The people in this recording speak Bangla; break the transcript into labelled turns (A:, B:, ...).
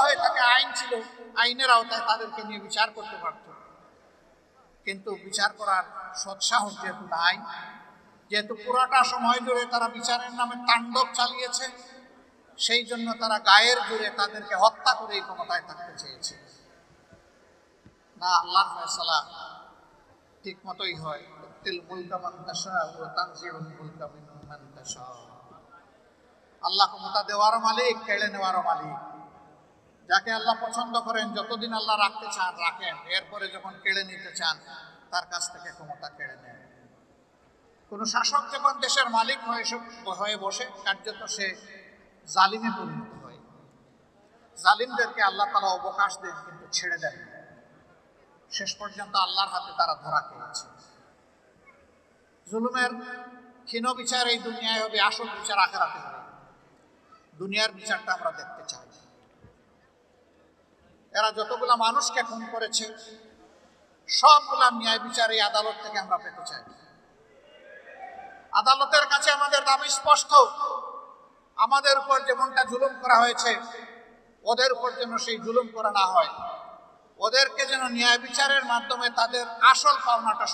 A: হয়ে থাকে, আইন ছিল, আইনের আওতায় তাদেরকে নিয়ে বিচার করতে পারত। কিন্তু বিচার করার সৎসাহস যেহেতু নাই, যেহেতু পুরোটা সময় জুড়ে তারা বিচারের নামে তাণ্ডব চালিয়েছে, সেই জন্য তারা গায়ের জোরে তাদেরকে হত্যা করে এই ক্ষমতায় থাকতে চেয়েছে। না, আল্লাহর ফয়সালা ঠিক মতোই হয়। আল্লাহ ক্ষমতা দেওয়ারও মালিক, কেড়ে নেওয়ারও মালিক। যাকে আল্লাহ পছন্দ করেন, যতদিন আল্লাহ রাখতে চান রাখেন, এরপরে যখন কেড়ে নিতে চান তার কাছ থেকে ক্ষমতা কেড়ে নেন। কোন শাসক যখন দেশের মালিক হয়ে বসে, কার্যত সে জালিমে পরিণত হয়। জালিমদেরকে আল্লাহ তাআলা অবকাশ দেন, কিন্তু ছেড়ে দেন। শেষ পর্যন্ত আল্লাহর হাতে তারা ধরা খেয়েছে। জুলুমের ক্ষীণ বিচার এই দুনিয়ায় হবে, আসল বিচার আখিরাতে হবে। দুনিয়ার বিচারটা আমরা দেখতে চাই। এরা যতগুলা মানুষকে খুন করেছে, সবগুলা ন্যায় বিচার এই আদালত থেকে আমরা পেতে চাই। আদালতের কাছে আমাদের দাবি স্পষ্ট, আমাদের উপর যেমনটা জুলুম করা হয়েছে, ওদের উপর যেন সেই জুলুম করা না হয়। ওদেরকে যেন ন্যায় বিচারের মাধ্যমে তাদের আসল পাওনাটা